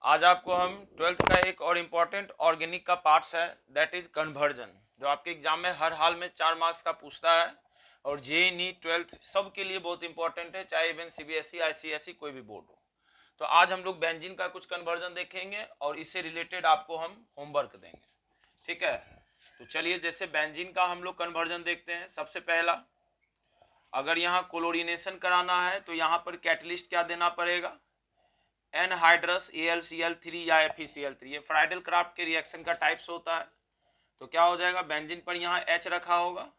आज आपको हम 12th का एक और इम्पॉर्टेंट ऑर्गेनिक का पार्ट्स है, दैट इज कन्वर्जन, जो आपके एग्जाम में हर हाल में 4 मार्क्स का पूछता है और जेईई नीट 12th सब के लिए बहुत इंपॉर्टेंट है, चाहे इवन सीबीएसई आईसीएसई कोई भी बोर्ड हो। तो आज हम लोग बेंजीन का कुछ कन्वर्जन देखेंगे और इससे रिलेटेड आपको हम होमवर्क देंगे, ठीक है। तो चलिए, जैसे बेंजीन का हम लोग कन्वर्जन देखते हैं। सबसे पहला, अगर यहाँ क्लोरीनेशन कराना है तो यहाँ पर कैटलिस्ट क्या देना पड़ेगा, एनहाइड्रस AlCl3 या FeCl3। ये फ्राइडल क्राफ्ट के रिएक्शन का टाइप्स होता है। तो क्या हो जाएगा, बेंजीन पर यहाँ H रखा होगा,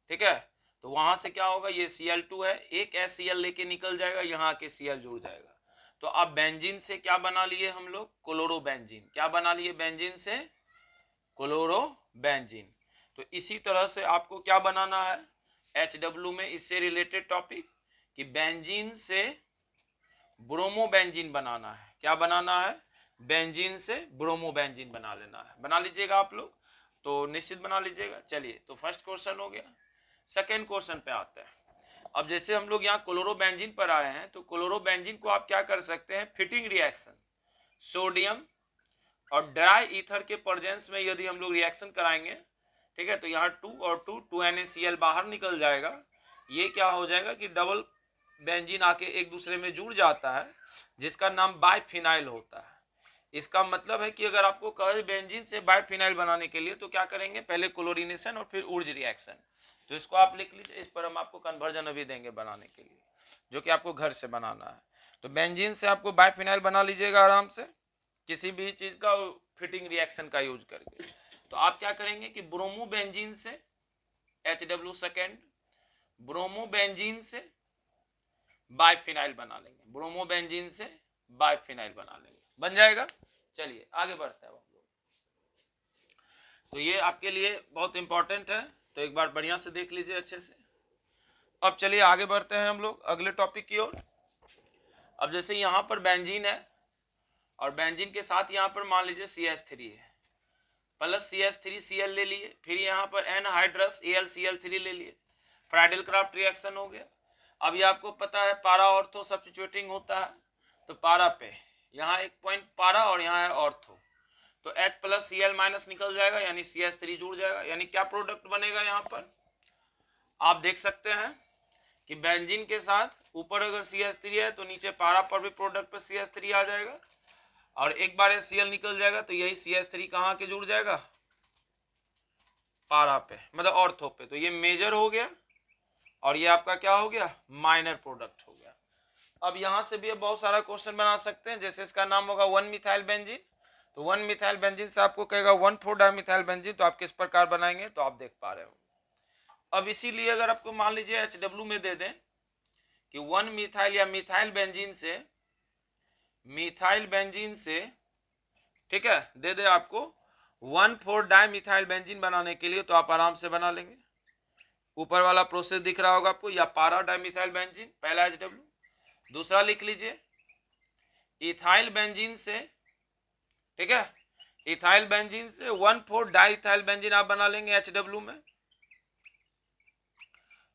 ठीक है। तो वहां से क्या होगा, ये Cl2 है, एक HCl लेके निकल जाएगा, यहाँ के Cl जुड़ जाएगा। तो अब बेंजीन से क्या बना लिए हम लोग, क्लोरोबेंजीन। क्या बना लिए बेंजीन से, क्लोरोबेंजीन। तो इसी तरह से आपको क्या बनाना है HW में, इससे रिलेटेड टॉपिक, कि बेंजीन से ब्रोमोबेंजीन बनाना है। क्या बनाना है, बेंजीन से ब्रोमोबेंजीन बना लेना है। बना लीजिएगा आप लोग, तो निश्चित बना लीजिएगा। चलिए, तो फर्स्ट क्वेश्चन हो गया। सेकेंड क्वेश्चन पे आते हैं। अब जैसे हम लोग यहाँ क्लोरोबेंजीन पर आए हैं, तो क्लोरोबेंजीन को आप क्या कर सकते हैं, फिटिंग रिएक्शन, सोडियम और ड्राई ईथर के प्रेजेंस में यदि हम लोग रिएक्शन कराएंगे, ठीक है, तो यहाँ 2 और 2 NaCl बाहर निकल जाएगा। ये क्या हो जाएगा कि डबल बेंजीन आके एक दूसरे में जुड़ जाता है, जिसका नाम बाइफिनाइल होता है। इसका मतलब है कि अगर आपको कहे बेंजीन से बाइफिनाइल बनाने के लिए, तो क्या करेंगे, पहले क्लोरीनेशन और फिर उर्ज रिएक्शन। तो इसको आप लिख लीजिए, इस पर हम आपको कन्वर्जन अभी देंगे बनाने के लिए, जो कि आपको घर से बनाना है। तो बेंजीन से आपको बाइफिनाइल बना लीजिएगा आराम से, किसी भी चीज का फिटिंग रिएक्शन का यूज करके। तो आप क्या करेंगे कि ब्रोमोबेंजीन से HW सेकेंड, ब्रोमोबेंजीन से बाइफिनाइल बना लेंगे, ब्रोमोबेंजीन से बाइफिनाइल बना लेंगे, बन जाएगा। चलिए आगे बढ़ते हैं हम लोग। तो ये आपके लिए बहुत इंपॉर्टेंट है, तो एक बार बढ़िया से देख लीजिए अच्छे से। अब चलिए आगे बढ़ते हैं हम लोग अगले टॉपिक की ओर। अब जैसे यहाँ पर बेंजीन है और बेंजीन के साथ यहाँ पर मान लीजिए CH3 है, प्लस CH3Cl ले लिए, फिर यहाँ पर एनहाइड्रस AlCl3 ले लिए, फ्राइडल क्राफ्ट रिएक्शन हो गया। अब ये आपको पता है पारा ऑर्थो सब्स्टिट्यूटिंग होता है, तो पारा पे यहाँ एक पॉइंट पारा और यहाँ है ऑर्थो, तो H प्लस Cl माइनस निकल जाएगा, यानी CH3 जुड़ जाएगा। यानी क्या प्रोडक्ट बनेगा, यहाँ पर आप देख सकते हैं कि बेंजीन के साथ ऊपर अगर CH3 है तो नीचे पारा पर भी प्रोडक्ट पर CH3 आ जाएगा, और एक बार Cl निकल जाएगा तो यही CH3 कहाँ के जुड़ जाएगा, पारा पे, मतलब ऑर्थो पे। तो ये मेजर हो गया और ये आपका क्या हो गया, माइनर प्रोडक्ट हो गया। अब यहां से भी बहुत सारा क्वेश्चन बना सकते हैं, जैसे इसका नाम होगा 1 मिथाइल बेंजीन, तो 1 मिथाइल बेंजीन से आपको कहेगा 1,4 डाइमिथाइल बेंजीन, तो आप किस प्रकार बनाएंगे, तो आप देख पा रहे हो। अब इसीलिए अगर आपको मान लीजिए HW में दे दें कि 1 मिथाइल या मिथाइल बेंजीन से, ठीक है, दे दे आपको 1,4 डाइमिथाइल बेंजीन बनाने के लिए, तो आप आराम से बना लेंगे। ऊपर वाला प्रोसेस दिख रहा होगा आपको, या पारा डाइमिथाइल बेंजीन, पहला HW। दूसरा लिख लीजिए इथाइल बेंजीन से, ठीक है, इथाइल बेंजीन से 1,4 डाइथाइल बेंजीन आप बना लेंगे HW में।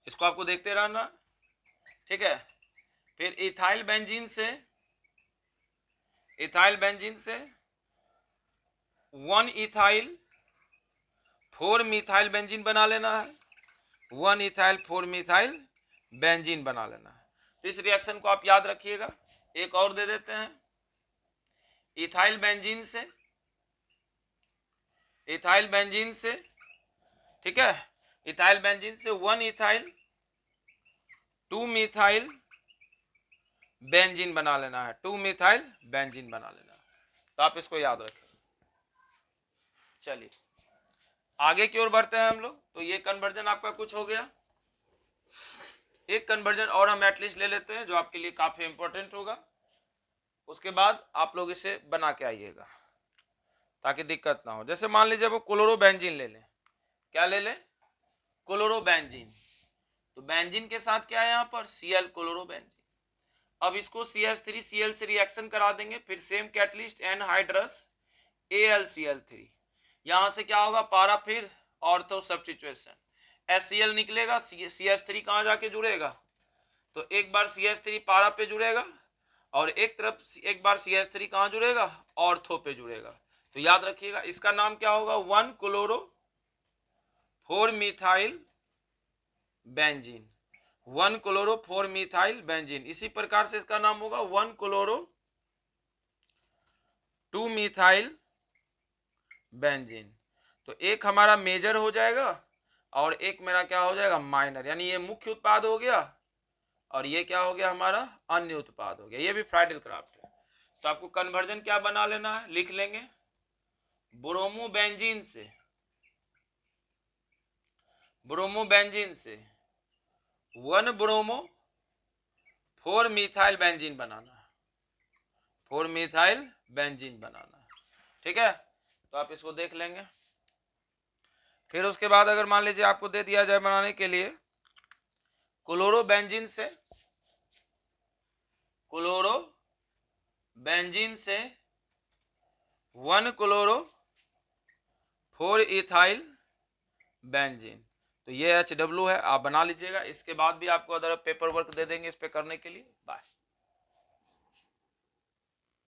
इसको आपको देखते रहना, ठीक है। फिर इथाइल बेंजीन से 1 इथाइल 4 मिथाइल बेंजीन बना लेना है, 1 इथाइल 4 मिथाइल बेंजीन बना लेना है। तो इस रिएक्शन को आप याद रखिएगा। एक और दे देते हैं, इथाइल बेंजीन से, ठीक है, इथाइल बेंजीन से 1 इथाइल 2 मिथाइल बेंजीन बना लेना है, 2 मिथाइल बेंजीन बना लेना है। तो आप इसको याद रखें। चलिए आगे की ओर बढ़ते हैं हम लोग। तो ये कन्वर्जन आपका कुछ हो गया। एक कन्वर्जन और हम एटलीस्ट ले लेते हैं, जो आपके लिए काफी इंपॉर्टेंट होगा। उसके बाद आप लोग इसे बना के आइएगा ताकि दिक्कत ना हो। जैसे मान लीजिए वो क्लोरोबेंजीन ले लें, क्या ले लें, क्लोरोबेंजीन। तो बेंजीन के साथ क्या है यहाँ पर, Cl, क्लोरोबेंजीन। अब इसको CH3Cl से रिएक्शन करा देंगे, फिर सेम कैटलिस्ट एनहाइड्रस AlCl3। यहां से क्या होगा, पारा, फिर ऑर्थो सब्स्टिट्यूशन, HCl निकलेगा, CH3 कहां जाके जुड़ेगा, तो एक बार CH3 पारा पे जुड़ेगा और एक तरफ एक बार CH3 कहाँ जुड़ेगा, ऑर्थो पे जुड़ेगा। तो याद रखिएगा इसका नाम क्या होगा, 1 chloro 4 methyl benzene, 1 chloro 4 methyl benzene. इसी प्रकार से इसका नाम होगा 1 क्लोरो 2 मिथाइल बेंजीन। तो एक हमारा मेजर हो जाएगा और एक मेरा क्या हो जाएगा, माइनर, यानी ये मुख्य उत्पाद हो गया और ये क्या हो गया हमारा अन्य उत्पाद हो गया। ये भी फ्राइडल क्राफ्ट है। तो आपको कन्वर्जन क्या बना लेना है, लिख लेंगे ब्रोमोबेंजीन से 1 ब्रोमो 4 मिथाइल बेंजीन बनाना, 4 मिथाइल बेंजीन बनाना। ठीक है, तो आप इसको देख लेंगे। फिर उसके बाद अगर मान लीजिए आपको दे दिया जाए बनाने के लिए क्लोरोबेंजीन से 1 क्लोरो 4 इथाइल बेंजीन, तो ये HW है, आप बना लीजिएगा। इसके बाद भी आपको अदर पेपर वर्क दे देंगे इस पे करने के लिए। बाय।